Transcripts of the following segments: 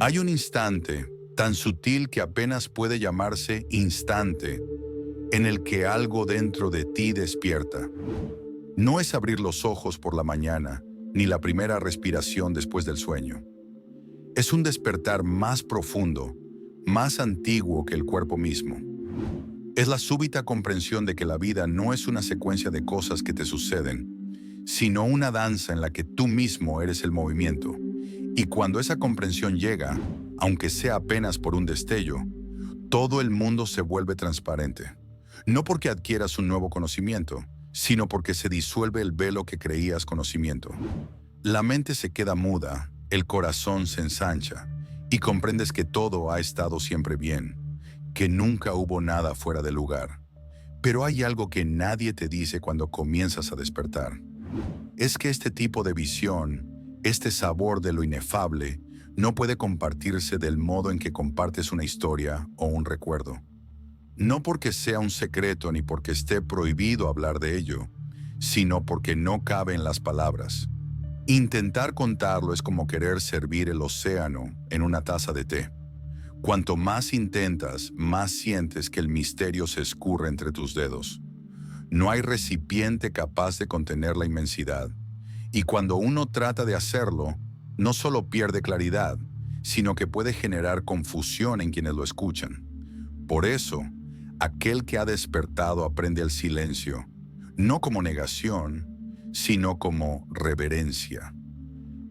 Hay un instante, tan sutil que apenas puede llamarse instante, en el que algo dentro de ti despierta. No es abrir los ojos por la mañana, ni la primera respiración después del sueño. Es un despertar más profundo, más antiguo que el cuerpo mismo. Es la súbita comprensión de que la vida no es una secuencia de cosas que te suceden, sino una danza en la que tú mismo eres el movimiento. Y cuando esa comprensión llega, aunque sea apenas por un destello, todo el mundo se vuelve transparente. No porque adquieras un nuevo conocimiento, sino porque se disuelve el velo que creías conocimiento. La mente se queda muda, el corazón se ensancha, y comprendes que todo ha estado siempre bien, que nunca hubo nada fuera de lugar. Pero hay algo que nadie te dice cuando comienzas a despertar. Es que este tipo de visión, este sabor de lo inefable, no puede compartirse del modo en que compartes una historia o un recuerdo. No porque sea un secreto ni porque esté prohibido hablar de ello, sino porque no cabe en las palabras. Intentar contarlo es como querer servir el océano en una taza de té. Cuanto más intentas, más sientes que el misterio se escurre entre tus dedos. No hay recipiente capaz de contener la inmensidad. Y cuando uno trata de hacerlo, no solo pierde claridad, sino que puede generar confusión en quienes lo escuchan. Por eso, aquel que ha despertado aprende el silencio, no como negación, sino como reverencia.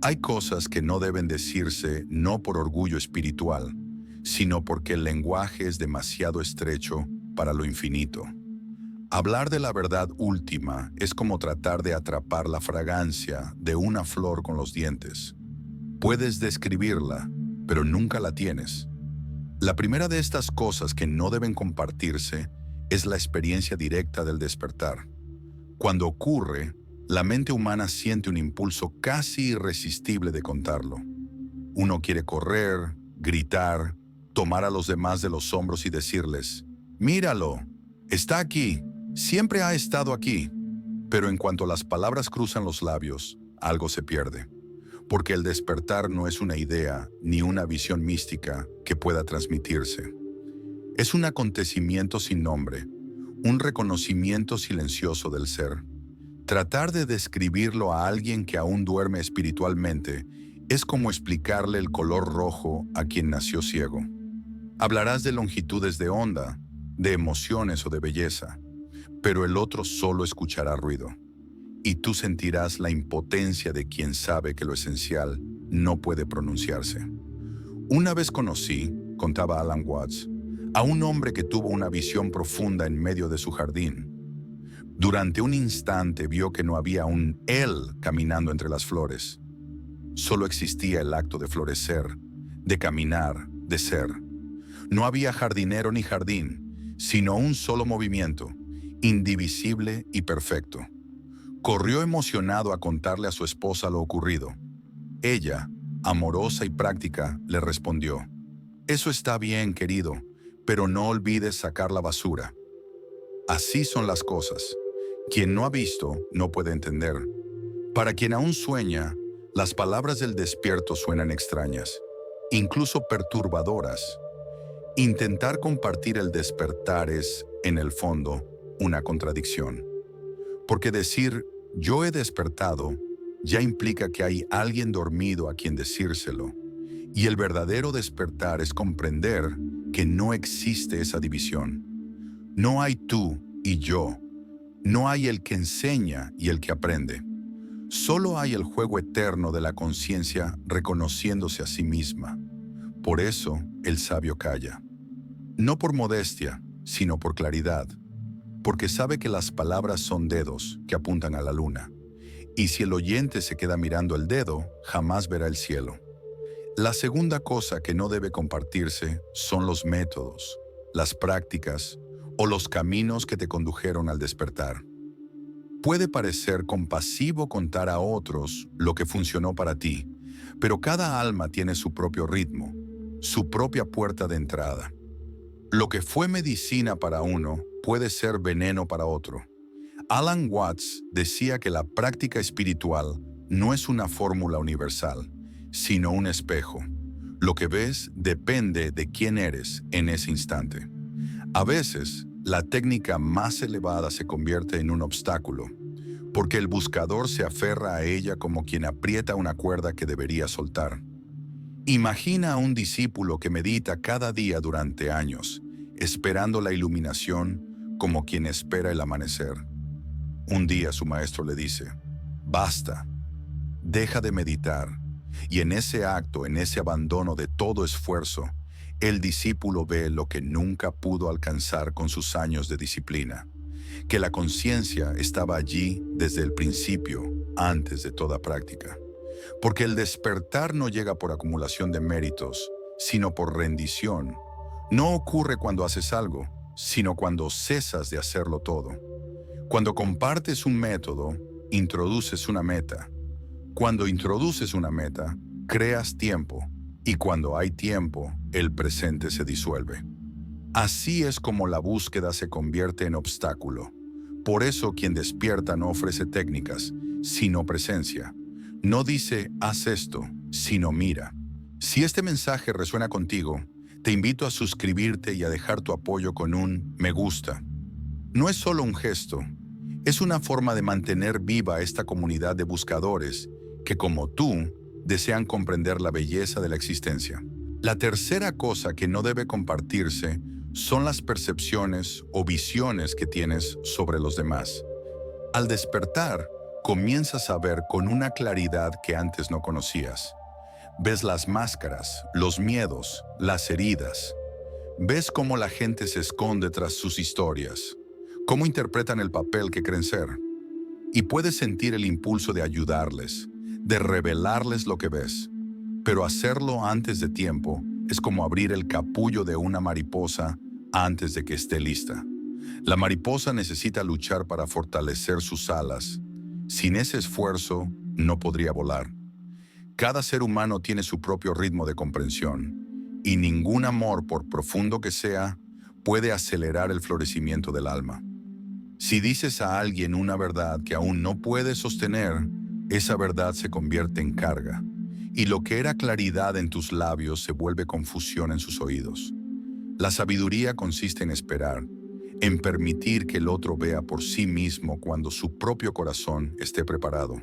Hay cosas que no deben decirse no por orgullo espiritual, sino porque el lenguaje es demasiado estrecho para lo infinito. Hablar de la verdad última es como tratar de atrapar la fragancia de una flor con los dientes. Puedes describirla, pero nunca la tienes. La primera de estas cosas que no deben compartirse es la experiencia directa del despertar. Cuando ocurre, la mente humana siente un impulso casi irresistible de contarlo. Uno quiere correr, gritar, tomar a los demás de los hombros y decirles: «Míralo, está aquí, siempre ha estado aquí». Pero en cuanto las palabras cruzan los labios, algo se pierde. Porque el despertar no es una idea ni una visión mística que pueda transmitirse. Es un acontecimiento sin nombre, un reconocimiento silencioso del ser. Tratar de describirlo a alguien que aún duerme espiritualmente es como explicarle el color rojo a quien nació ciego. Hablarás de longitudes de onda, de emociones o de belleza, pero el otro solo escuchará ruido. Y tú sentirás la impotencia de quien sabe que lo esencial no puede pronunciarse. Una vez conocí, contaba Alan Watts, a un hombre que tuvo una visión profunda en medio de su jardín. Durante un instante vio que no había un él caminando entre las flores. Solo existía el acto de florecer, de caminar, de ser. No había jardinero ni jardín, sino un solo movimiento, indivisible y perfecto. Corrió emocionado a contarle a su esposa lo ocurrido. Ella, amorosa y práctica, le respondió: «Eso está bien, querido, pero no olvides sacar la basura». Así son las cosas. Quien no ha visto no puede entender. Para quien aún sueña, las palabras del despierto suenan extrañas, incluso perturbadoras. Intentar compartir el despertar es, en el fondo, una contradicción. Porque decir «yo he despertado» ya implica que hay alguien dormido a quien decírselo. Y el verdadero despertar es comprender que no existe esa división. No hay tú y yo. No hay el que enseña y el que aprende. Solo hay el juego eterno de la conciencia reconociéndose a sí misma. Por eso el sabio calla. No por modestia, sino por claridad. Porque sabe que las palabras son dedos que apuntan a la luna. Y si el oyente se queda mirando el dedo, jamás verá el cielo. La segunda cosa que no debe compartirse son los métodos, las prácticas o los caminos que te condujeron al despertar. Puede parecer compasivo contar a otros lo que funcionó para ti, pero cada alma tiene su propio ritmo, su propia puerta de entrada. Lo que fue medicina para uno puede ser veneno para otro. Alan Watts decía que la práctica espiritual no es una fórmula universal, sino un espejo. Lo que ves depende de quién eres en ese instante. A veces, la técnica más elevada se convierte en un obstáculo, porque el buscador se aferra a ella como quien aprieta una cuerda que debería soltar. Imagina a un discípulo que medita cada día durante años, esperando la iluminación como quien espera el amanecer. Un día su maestro le dice, basta, deja de meditar. Y en ese acto, en ese abandono de todo esfuerzo, el discípulo ve lo que nunca pudo alcanzar con sus años de disciplina, que la conciencia estaba allí desde el principio, antes de toda práctica. Porque el despertar no llega por acumulación de méritos, sino por rendición. No ocurre cuando haces algo, sino cuando cesas de hacerlo todo. Cuando compartes un método, introduces una meta. Cuando introduces una meta, creas tiempo. Y cuando hay tiempo, el presente se disuelve. Así es como la búsqueda se convierte en obstáculo. Por eso quien despierta no ofrece técnicas, sino presencia. No dice, haz esto, sino mira. Si este mensaje resuena contigo, te invito a suscribirte y a dejar tu apoyo con un me gusta. No es solo un gesto, es una forma de mantener viva esta comunidad de buscadores que, como tú, desean comprender la belleza de la existencia. La tercera cosa que no debe compartirse son las percepciones o visiones que tienes sobre los demás. Al despertar, comienzas a ver con una claridad que antes no conocías. Ves las máscaras, los miedos, las heridas. Ves cómo la gente se esconde tras sus historias, cómo interpretan el papel que creen ser. Y puedes sentir el impulso de ayudarles, de revelarles lo que ves. Pero hacerlo antes de tiempo es como abrir el capullo de una mariposa antes de que esté lista. La mariposa necesita luchar para fortalecer sus alas. Sin ese esfuerzo, no podría volar. Cada ser humano tiene su propio ritmo de comprensión, y ningún amor, por profundo que sea, puede acelerar el florecimiento del alma. Si dices a alguien una verdad que aún no puede sostener, esa verdad se convierte en carga, y lo que era claridad en tus labios se vuelve confusión en sus oídos. La sabiduría consiste en esperar, en permitir que el otro vea por sí mismo cuando su propio corazón esté preparado.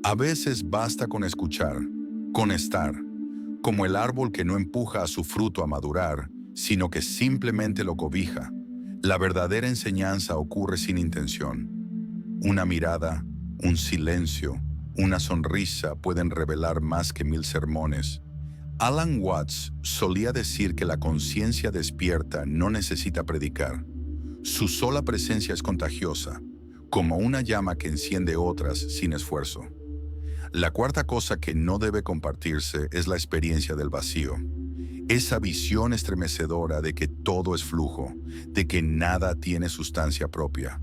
A veces basta con escuchar, con estar, como el árbol que no empuja a su fruto a madurar, sino que simplemente lo cobija. La verdadera enseñanza ocurre sin intención. Una mirada, un silencio, una sonrisa pueden revelar más que 1000 sermones. Alan Watts solía decir que la conciencia despierta no necesita predicar. Su sola presencia es contagiosa, como una llama que enciende otras sin esfuerzo. La cuarta cosa que no debe compartirse es la experiencia del vacío. Esa visión estremecedora de que todo es flujo, de que nada tiene sustancia propia.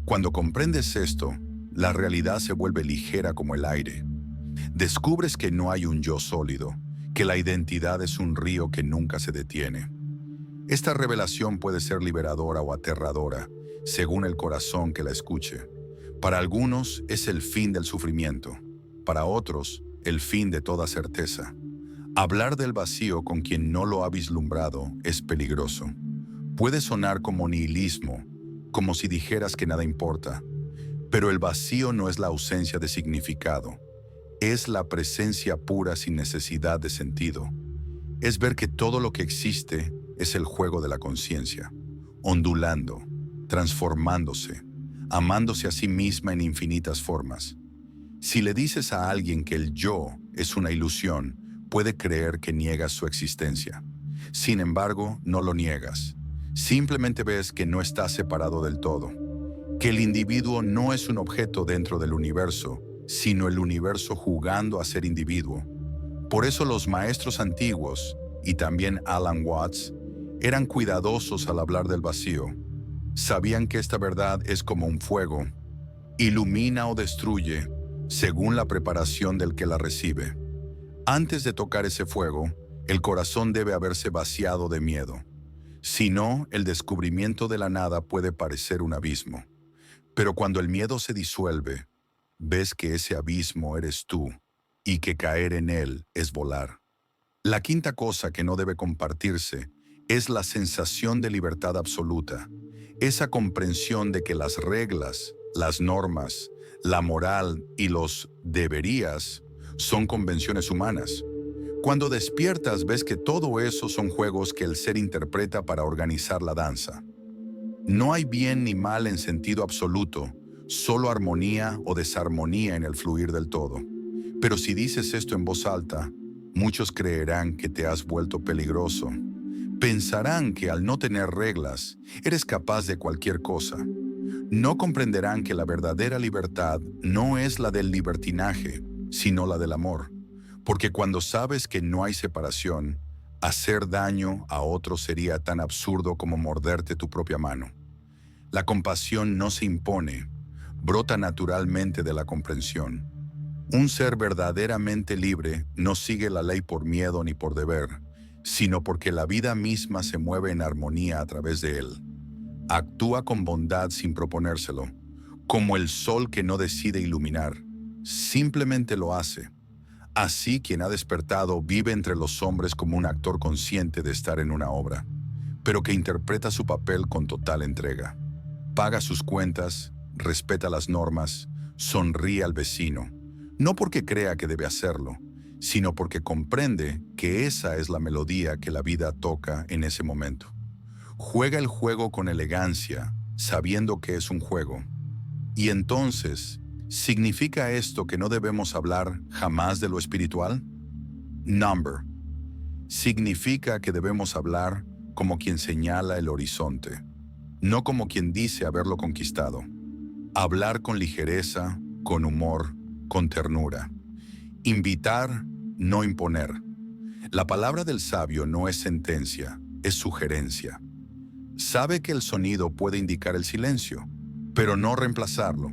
Cuando comprendes esto, la realidad se vuelve ligera como el aire. Descubres que no hay un yo sólido, que la identidad es un río que nunca se detiene. Esta revelación puede ser liberadora o aterradora, según el corazón que la escuche. Para algunos es el fin del sufrimiento, para otros el fin de toda certeza. Hablar del vacío con quien no lo ha vislumbrado es peligroso. Puede sonar como nihilismo, como si dijeras que nada importa, pero el vacío no es la ausencia de significado, es la presencia pura sin necesidad de sentido. Es ver que todo lo que existe es el juego de la conciencia, ondulando, transformándose, amándose a sí misma en infinitas formas. Si le dices a alguien que el yo es una ilusión, puede creer que niegas su existencia. Sin embargo, no lo niegas. Simplemente ves que no está separado del todo, que el individuo no es un objeto dentro del universo, sino el universo jugando a ser individuo. Por eso los maestros antiguos, y también Alan Watts, eran cuidadosos al hablar del vacío. Sabían que esta verdad es como un fuego, ilumina o destruye, según la preparación del que la recibe. Antes de tocar ese fuego, el corazón debe haberse vaciado de miedo. Si no, el descubrimiento de la nada puede parecer un abismo. Pero cuando el miedo se disuelve, ves que ese abismo eres tú y que caer en él es volar. La quinta cosa que no debe compartirse es la sensación de libertad absoluta, esa comprensión de que las reglas, las normas, la moral y los deberías son convenciones humanas. Cuando despiertas ves que todo eso son juegos que el ser interpreta para organizar la danza. No hay bien ni mal en sentido absoluto, solo armonía o desarmonía en el fluir del todo. Pero si dices esto en voz alta, muchos creerán que te has vuelto peligroso. Pensarán que al no tener reglas, eres capaz de cualquier cosa. No comprenderán que la verdadera libertad no es la del libertinaje, sino la del amor. Porque cuando sabes que no hay separación, hacer daño a otro sería tan absurdo como morderte tu propia mano. La compasión no se impone, brota naturalmente de la comprensión. Un ser verdaderamente libre no sigue la ley por miedo ni por deber, sino porque la vida misma se mueve en armonía a través de él. Actúa con bondad sin proponérselo, como el sol que no decide iluminar, simplemente lo hace. Así quien ha despertado vive entre los hombres como un actor consciente de estar en una obra, pero que interpreta su papel con total entrega. Paga sus cuentas, respeta las normas, sonríe al vecino, no porque crea que debe hacerlo, sino porque comprende que esa es la melodía que la vida toca en ese momento. Juega el juego con elegancia, sabiendo que es un juego. Y entonces, ¿significa esto que no debemos hablar jamás de lo espiritual? Number. Significa que debemos hablar como quien señala el horizonte, no como quien dice haberlo conquistado. Hablar con ligereza, con humor, con ternura. Invitar, no imponer. La palabra del sabio no es sentencia, es sugerencia. Sabe que el sonido puede indicar el silencio, pero no reemplazarlo.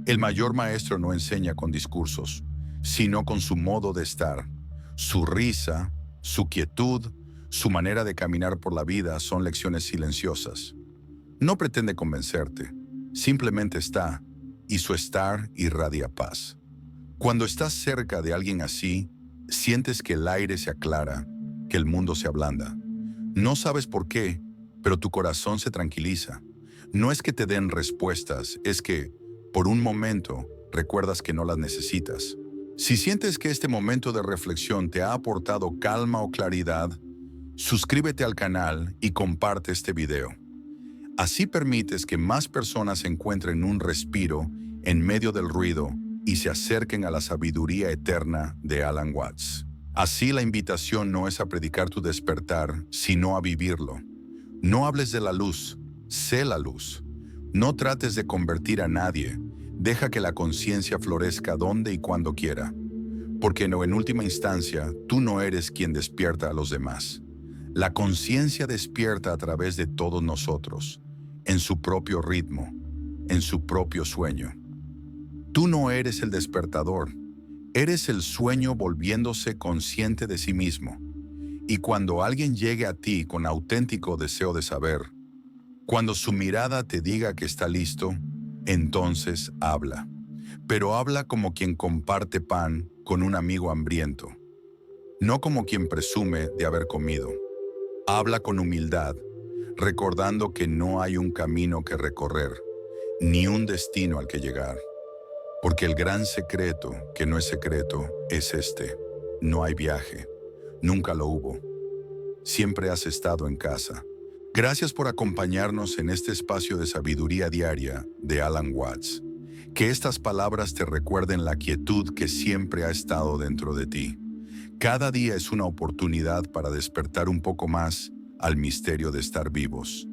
El mayor maestro no enseña con discursos, sino con su modo de estar. Su risa, su quietud, su manera de caminar por la vida son lecciones silenciosas. No pretende convencerte, simplemente está, y su estar irradia paz. Cuando estás cerca de alguien así, sientes que el aire se aclara, que el mundo se ablanda. No sabes por qué, pero tu corazón se tranquiliza. No es que te den respuestas, es que, por un momento, recuerdas que no las necesitas. Si sientes que este momento de reflexión te ha aportado calma o claridad, suscríbete al canal y comparte este video. Así permites que más personas encuentren un respiro en medio del ruido y se acerquen a la sabiduría eterna de Alan Watts. Así la invitación no es a predicar tu despertar, sino a vivirlo. No hables de la luz, sé la luz. No trates de convertir a nadie, deja que la conciencia florezca donde y cuando quiera. Porque en última instancia, tú no eres quien despierta a los demás. La conciencia despierta a través de todos nosotros, en su propio ritmo, en su propio sueño. Tú no eres el despertador, eres el sueño volviéndose consciente de sí mismo. Y cuando alguien llegue a ti con auténtico deseo de saber, cuando su mirada te diga que está listo, entonces habla. Pero habla como quien comparte pan con un amigo hambriento, no como quien presume de haber comido. Habla con humildad, recordando que no hay un camino que recorrer, ni un destino al que llegar. Porque el gran secreto, que no es secreto, es este: no hay viaje, nunca lo hubo. Siempre has estado en casa. Gracias por acompañarnos en este espacio de sabiduría diaria de Alan Watts. Que estas palabras te recuerden la quietud que siempre ha estado dentro de ti. Cada día es una oportunidad para despertar un poco más al misterio de estar vivos.